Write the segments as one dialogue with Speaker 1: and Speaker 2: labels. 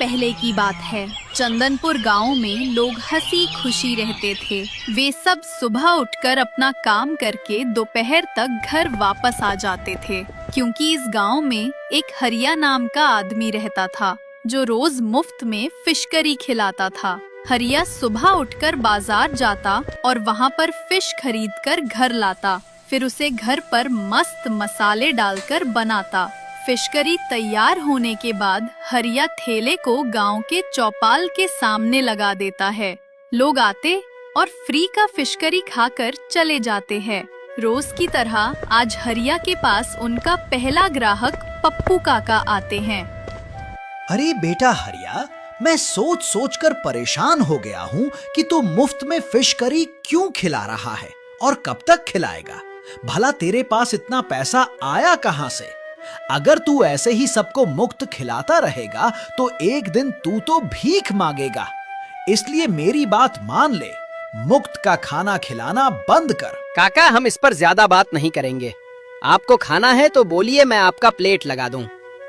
Speaker 1: पहले की बात है। चंदनपुर गांव में लोग हंसी खुशी रहते थे। वे सब सुबह उठकर अपना काम करके दोपहर तक घर वापस आ जाते थे, क्योंकि इस गांव में एक हरिया नाम का आदमी रहता था जो रोज मुफ्त में फिश करी खिलाता था। हरिया सुबह उठकर बाजार जाता और वहाँ पर फिश खरीदकर घर लाता। फिर उसे घर पर मस्त मसाले डालकर बनाता। फिश करी तैयार होने के बाद हरिया ठेले को गांव के चौपाल के सामने लगा देता है। लोग आते और फ्री का फिश करी खाकर चले जाते हैं। रोज की तरह आज हरिया के पास उनका पहला ग्राहक पप्पू काका आते हैं।
Speaker 2: अरे बेटा हरिया, मैं सोच सोच कर परेशान हो गया हूँ कि तू मुफ्त में फिश करी क्यों खिला रहा है और कब तक खिलाएगा। भला तेरे पास इतना पैसा आया कहाँ से? अगर तू ऐसे ही सबको मुफ्त खिलाता रहेगा तो एक दिन तू तो भीख मांगेगा। इसलिए मेरी बात मान ले, मुफ्त का खाना खिलाना बंद कर।
Speaker 3: काका, हम इस पर ज्यादा बात नहीं करेंगे। आपको खाना है तो बोलिए, मैं आपका प्लेट लगा दूं।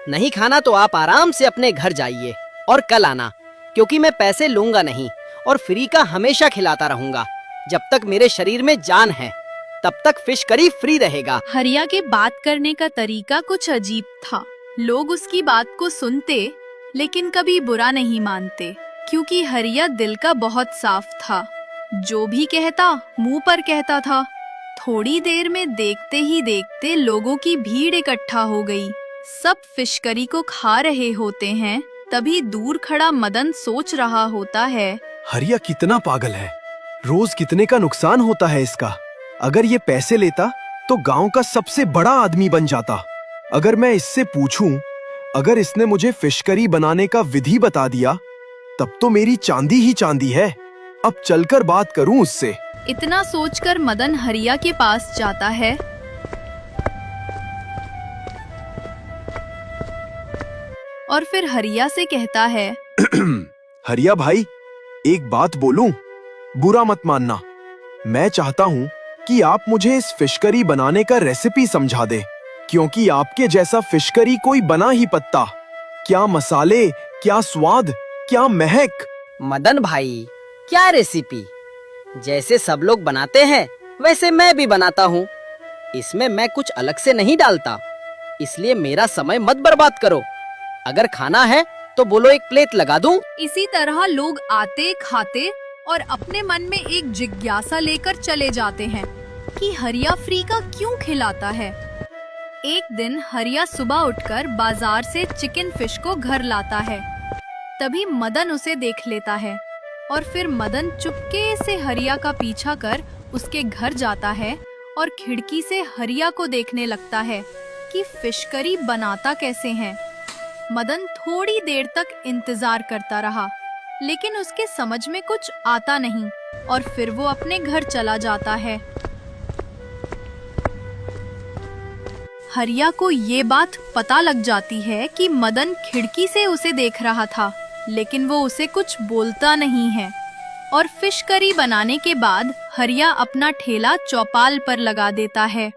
Speaker 3: नहीं खाना तो आप आराम से अपने घर जाइए और कल आना, क्योंकि मैं पैसे लूंगा नहीं और फ्री का हमेशा खिलाता रहूंगा। जब तक मेरे शरीर में जान है तब तक फिश करी फ्री रहेगा।
Speaker 1: हरिया के बात करने का तरीका कुछ अजीब था। लोग उसकी बात को सुनते लेकिन कभी बुरा नहीं मानते, क्योंकि हरिया दिल का बहुत साफ था। जो भी कहता मुंह पर कहता था। थोड़ी देर में देखते ही देखते लोगों की भीड़ इकट्ठा हो गई। सब फिश करी को खा रहे होते हैं, तभी दूर खड़ा मदन सोच रहा होता है,
Speaker 4: हरिया कितना पागल है। रोज कितने का नुकसान होता है इसका। अगर ये पैसे लेता तो गांव का सबसे बड़ा आदमी बन जाता। अगर मैं इससे पूछूं, अगर इसने मुझे फिश करी बनाने का विधि बता दिया तब तो मेरी चांदी ही चांदी है। अब चलकर बात करूं उससे।
Speaker 1: इतना सोचकर मदन हरिया के पास जाता है और फिर हरिया से कहता है,
Speaker 4: हरिया भाई, एक बात बोलूं, बुरा मत मानना। मैं चाहता हूं कि आप मुझे इस फिश करी बनाने का रेसिपी समझा दे, क्योंकि आपके जैसा फिश करी कोई बना ही पत्ता। क्या मसाले, क्या स्वाद, क्या महक।
Speaker 3: मदन भाई, क्या रेसिपी? जैसे सब लोग बनाते हैं वैसे मैं भी बनाता हूँ। इसमें मैं कुछ अलग से नहीं डालता, इसलिए मेरा समय मत बर्बाद करो। अगर खाना है तो बोलो, एक प्लेट लगा दूं।
Speaker 1: इसी तरह लोग आते, खाते और अपने मन में एक जिज्ञासा लेकर चले जाते हैं कि हरिया फ्री का क्यों खिलाता है। एक दिन हरिया सुबह उठकर बाजार से चिकन फिश को घर लाता है। तभी मदन उसे देख लेता है और फिर मदन चुपके से हरिया का पीछा कर उसके घर जाता है और खिड़की से हरिया को देखने लगता है कि फिश करी बनाता कैसे हैं। मदन थोड़ी देर तक इंतजार करता रहा, लेकिन उसके समझ में कुछ आता नहीं और फिर वो अपने घर चला जाता है। हरिया को ये बात पता लग जाती है कि मदन खिड़की से उसे देख रहा था, लेकिन वो उसे कुछ बोलता नहीं है। और फिश करी बनाने के बाद हरिया अपना ठेला चौपाल पर लगा देता है।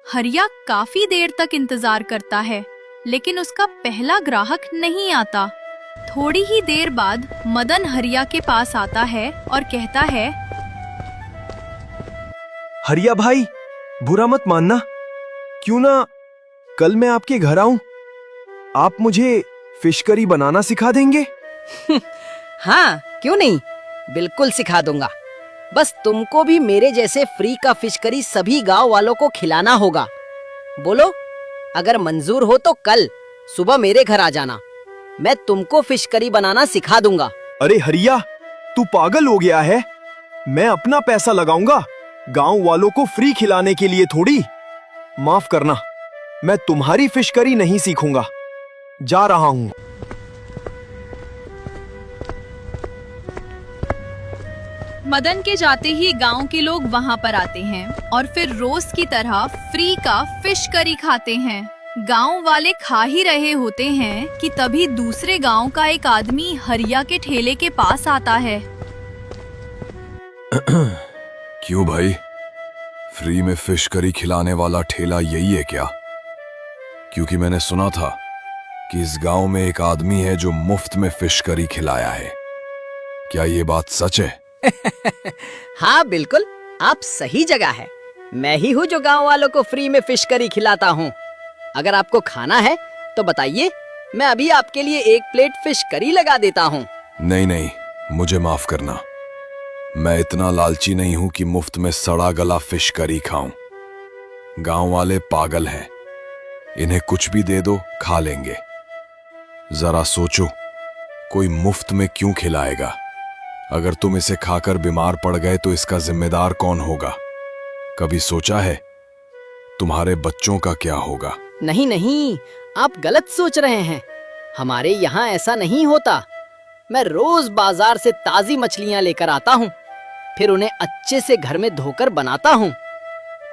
Speaker 1: हरिया काफी देर तक इंतजार करता है, लेकिन उसका पहला ग्राहक नहीं आता। थोड़ी ही देर बाद मदन हरिया के पास आता है और कहता है,
Speaker 4: हरिया भाई, बुरा मत मानना, क्यों ना कल मैं आपके घर आऊं? आप मुझे फिश करी बनाना सिखा देंगे?
Speaker 3: हाँ, क्यों नहीं, बिल्कुल सिखा दूंगा। बस तुमको भी मेरे जैसे फ्री का फिश करी सभी गांव वालों को खिलाना होगा। बोलो, अगर मंजूर हो तो कल सुबह मेरे घर आ जाना। मैं तुमको फिश करी बनाना सिखा दूंगा।
Speaker 4: अरे हरिया, तू पागल हो गया है? मैं अपना पैसा लगाऊंगा, गांव वालों को फ्री खिलाने के लिए थोड़ी। माफ करना, मैं तुम्हारी फिश करी नहीं सीखूंगा। जा रहा हूं।
Speaker 1: मदन के जाते ही गांव के लोग वहां पर आते हैं और फिर रोज की तरह फ्री का फिश करी खाते हैं। गांव वाले खा ही रहे होते हैं कि तभी दूसरे गांव का एक आदमी हरिया के ठेले के पास आता है।
Speaker 5: क्यों भाई, फ्री में फिश करी खिलाने वाला ठेला यही है क्या? क्योंकि मैंने सुना था कि इस गांव में एक आदमी है जो मुफ्त में फिश करी खिलाया है। क्या ये बात सच है?
Speaker 3: हाँ बिल्कुल, आप सही जगह है। मैं ही हूँ जो गांव वालों को फ्री में फिश करी खिलाता हूँ। अगर आपको खाना है तो बताइए, मैं अभी आपके लिए 1 प्लेट फिश करी लगा देता हूँ।
Speaker 5: नहीं नहीं, मुझे माफ करना। मैं इतना लालची नहीं हूं कि मुफ्त में सड़ा गला फिश करी खाऊं। गांव वाले पागल हैं, इन्हें कुछ भी दे दो खा लेंगे। जरा सोचो, कोई मुफ्त में क्यों खिलाएगा? अगर तुम इसे खाकर बीमार पड़ गए तो इसका जिम्मेदार कौन होगा? कभी सोचा है तुम्हारे बच्चों का क्या होगा?
Speaker 3: नहीं नहीं, आप गलत सोच रहे हैं। हमारे यहाँ ऐसा नहीं होता। मैं रोज बाजार से ताजी मछलियाँ लेकर आता हूँ, फिर उन्हें अच्छे से घर में धोकर बनाता हूँ।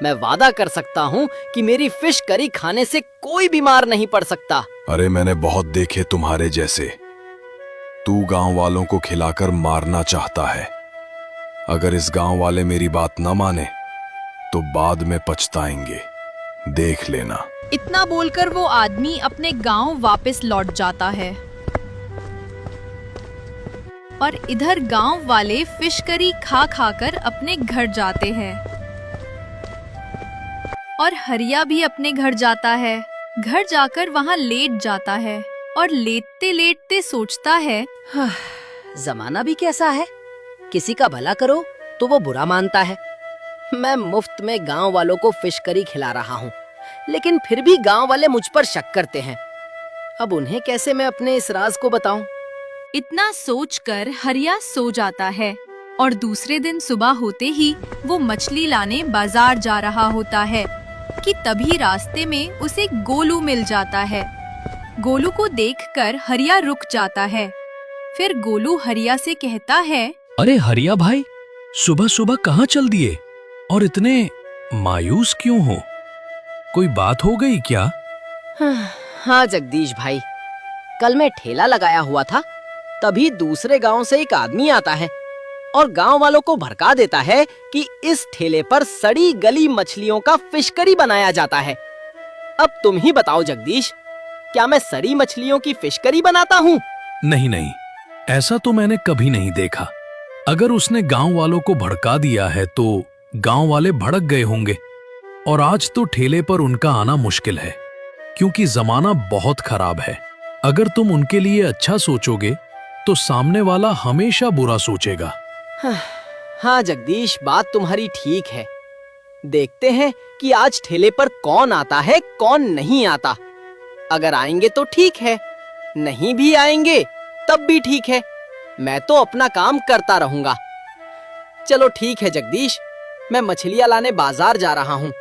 Speaker 3: मैं वादा कर सकता हूँ कि मेरी फिश करी खाने से कोई बीमार नहीं पड़ सकता।
Speaker 5: अरे मैंने बहुत देखे तुम्हारे जैसे। तू गांव वालों को खिलाकर मारना चाहता है। अगर इस गांव वाले मेरी बात न माने तो बाद में पछताएंगे, देख लेना।
Speaker 1: इतना बोलकर वो आदमी अपने गांव वापस लौट जाता है और इधर गांव वाले फिश करी खा खाकर अपने घर जाते हैं और हरिया भी अपने घर जाता है। घर जाकर वहाँ लेट जाता है और लेटते लेटते सोचता है,
Speaker 3: जमाना भी कैसा है, किसी का भला करो तो वो बुरा मानता है। मैं मुफ्त में गांव वालों को फिश करी खिला रहा हूँ, लेकिन फिर भी गांव वाले मुझ पर शक करते हैं। अब उन्हें कैसे मैं अपने इस राज को बताऊं?
Speaker 1: इतना सोचकर हरिया सो जाता है और दूसरे दिन सुबह होते ही वो मछली लाने बाजार जा रहा होता है कि तभी रास्ते में उसे गोलू मिल जाता है। गोलू को देखकर हरिया रुक जाता है। फिर गोलू हरिया से कहता है,
Speaker 6: अरे हरिया भाई, सुबह सुबह कहाँ चल दिए और इतने मायूस क्यों हो? कोई बात हो गई क्या?
Speaker 3: हाँ जगदीश भाई, कल मैं ठेला लगाया हुआ था, तभी दूसरे गांव से एक आदमी आता है और गांव वालों को भड़का देता है कि इस ठेले पर सड़ी गली मछलियों का फिश करी बनाया जाता है। अब तुम ही बताओ जगदीश, क्या मैं सड़ी मछलियों की फिश करी बनाता हूँ?
Speaker 6: नहीं नहीं, ऐसा तो मैंने कभी नहीं देखा। अगर उसने गांव वालों को भड़का दिया है तो गांव वाले भड़क गए होंगे और आज तो ठेले पर उनका आना मुश्किल है, क्योंकि जमाना बहुत खराब है। अगर तुम उनके लिए अच्छा सोचोगे तो सामने वाला हमेशा बुरा सोचेगा।
Speaker 3: हाँ जगदीश, बात तुम्हारी ठीक है। देखते हैं कि आज ठेले पर कौन आता है कौन नहीं आता। अगर आएंगे तो ठीक है, नहीं भी आएंगे तब भी ठीक है। मैं तो अपना काम करता रहूंगा। चलो ठीक है जगदीश, मैं मछलियां लाने बाजार जा रहा हूँ।